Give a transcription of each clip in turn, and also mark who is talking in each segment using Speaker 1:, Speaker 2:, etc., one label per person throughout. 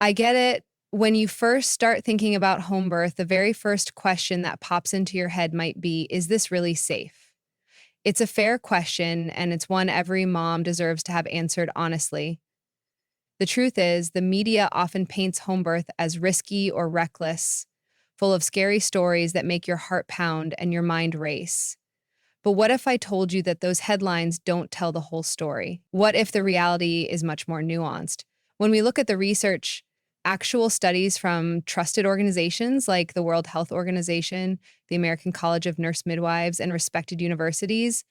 Speaker 1: I get it. When you first start thinking about home birth, the very first question that pops into your head might be, is this really safe? It's a fair question, and it's one every mom deserves to have answered honestly. The truth is, the media often paints home birth as risky or reckless, full of scary stories that make your heart pound and your mind race. But what if I told you that those headlines don't tell the whole story? What if the reality is much more nuanced? When we look at the research, actual studies from trusted organizations like the World Health Organization, the American College of Nurse Midwives, and respected universities,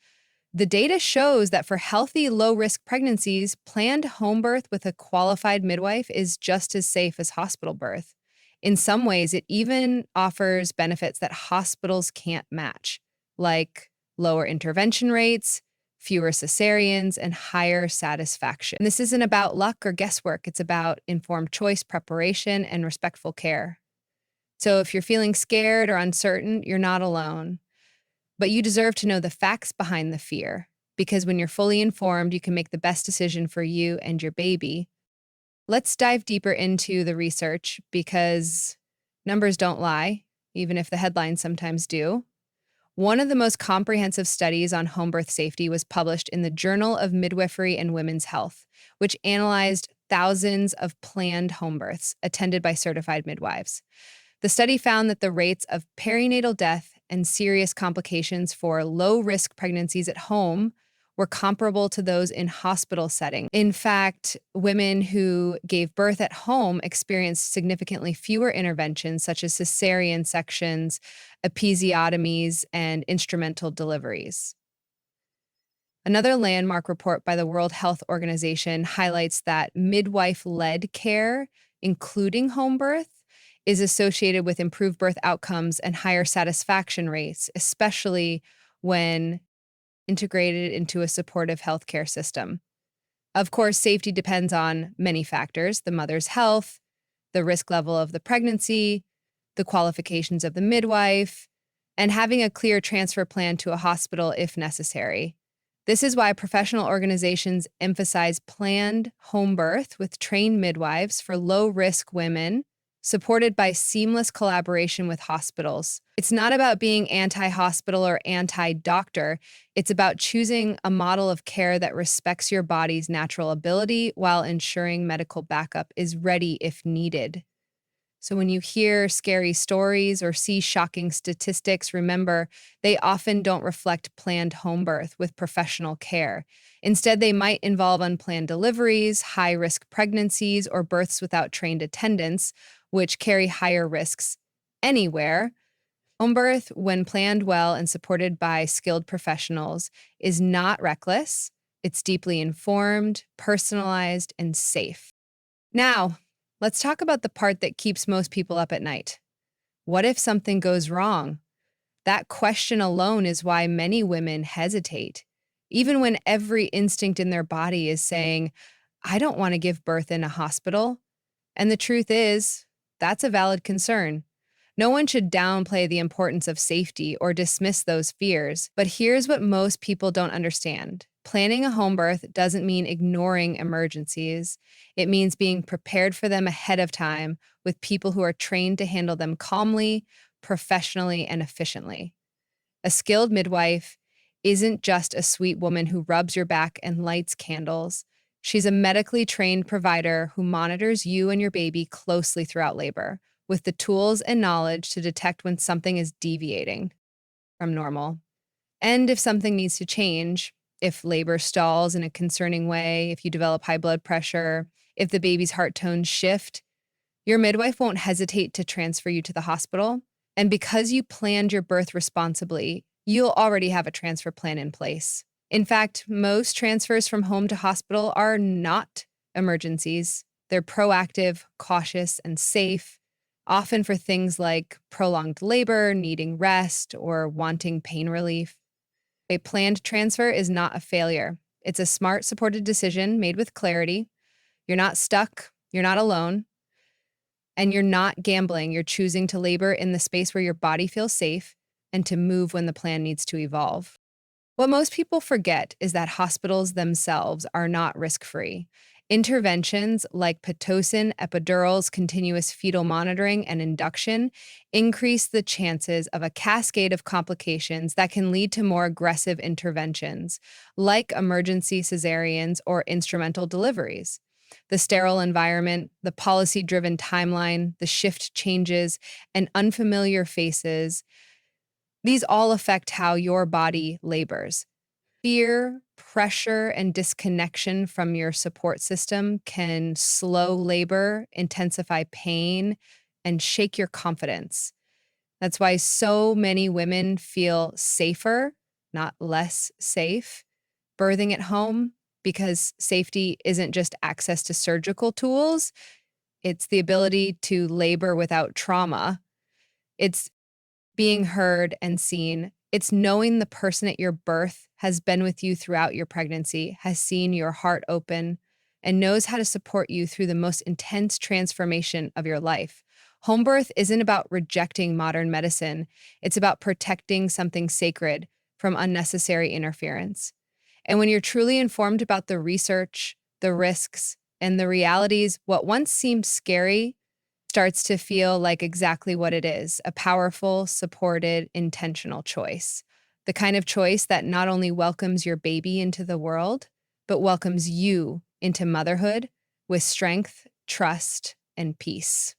Speaker 1: the data shows that for healthy, low risk pregnancies, planned home birth with a qualified midwife is just as safe as hospital birth. In some ways, it even offers benefits that hospitals can't match, like lower intervention rates, fewer cesareans, and higher satisfaction. And this isn't about luck or guesswork, it's about informed choice, preparation, and respectful care. So if you're feeling scared or uncertain, you're not alone. But you deserve to know the facts behind the fear, because when you're fully informed, you can make the best decision for you and your baby. Let's dive deeper into the research because numbers don't lie, even if the headlines sometimes do. One of the most comprehensive studies on home birth safety was published in the Journal of Midwifery and Women's Health, which analyzed thousands of planned home births attended by certified midwives. The study found that the rates of perinatal death and serious complications for low-risk pregnancies at home were comparable to those in hospital setting. In fact, women who gave birth at home experienced significantly fewer interventions such as cesarean sections, episiotomies, and instrumental deliveries. Another landmark report by the World Health Organization highlights that midwife-led care, including home birth, is associated with improved birth outcomes and higher satisfaction rates, especially when integrated into a supportive healthcare system. Of course, safety depends on many factors: the mother's health, the risk level of the pregnancy, the qualifications of the midwife, and having a clear transfer plan to a hospital if necessary. This is why professional organizations emphasize planned home birth with trained midwives for low-risk women, supported by seamless collaboration with hospitals. It's not about being anti-hospital or anti-doctor. It's about choosing a model of care that respects your body's natural ability while ensuring medical backup is ready if needed. So when you hear scary stories or see shocking statistics, remember, they often don't reflect planned home birth with professional care. Instead, they might involve unplanned deliveries, high-risk pregnancies, or births without trained attendants, which carry higher risks anywhere. Home birth, when planned well and supported by skilled professionals, is not reckless. It's deeply informed, personalized, and safe. Now, let's talk about the part that keeps most people up at night. What if something goes wrong? That question alone is why many women hesitate, even when every instinct in their body is saying, I don't want to give birth in a hospital. And the truth is, that's a valid concern. No one should downplay the importance of safety or dismiss those fears, but here's what most people don't understand. Planning a home birth doesn't mean ignoring emergencies. It means being prepared for them ahead of time with people who are trained to handle them calmly, professionally, and efficiently. A skilled midwife isn't just a sweet woman who rubs your back and lights candles. She's a medically trained provider who monitors you and your baby closely throughout labor, with the tools and knowledge to detect when something is deviating from normal. And if something needs to change, if labor stalls in a concerning way, if you develop high blood pressure, if the baby's heart tones shift, your midwife won't hesitate to transfer you to the hospital. And because you planned your birth responsibly, you'll already have a transfer plan in place. In fact, most transfers from home to hospital are not emergencies. They're proactive, cautious, and safe, often for things like prolonged labor, needing rest, or wanting pain relief. A planned transfer is not a failure. It's a smart, supported decision made with clarity. You're not stuck, you're not alone, and you're not gambling. You're choosing to labor in the space where your body feels safe and to move when the plan needs to evolve. What most people forget is that hospitals themselves are not risk-free. Interventions like Pitocin, epidurals, continuous fetal monitoring, and induction increase the chances of a cascade of complications that can lead to more aggressive interventions, like emergency cesareans or instrumental deliveries. The sterile environment, the policy driven timeline, the shift changes, and unfamiliar faces, these all affect how your body labors. Fear, pressure, and disconnection from your support system can slow labor, intensify pain, and shake your confidence. That's why so many women feel safer, not less safe, birthing at home, because safety isn't just access to surgical tools, it's the ability to labor without trauma. It's being heard and seen. It's knowing the person at your birth has been with you throughout your pregnancy, has seen your heart open, and knows how to support you through the most intense transformation of your life. Home birth isn't about rejecting modern medicine, it's about protecting something sacred from unnecessary interference. And when you're truly informed about the research, the risks, and the realities, what once seemed scary starts to feel like exactly what it is: a powerful, supported, intentional choice. The kind of choice that not only welcomes your baby into the world, but welcomes you into motherhood with strength, trust, and peace.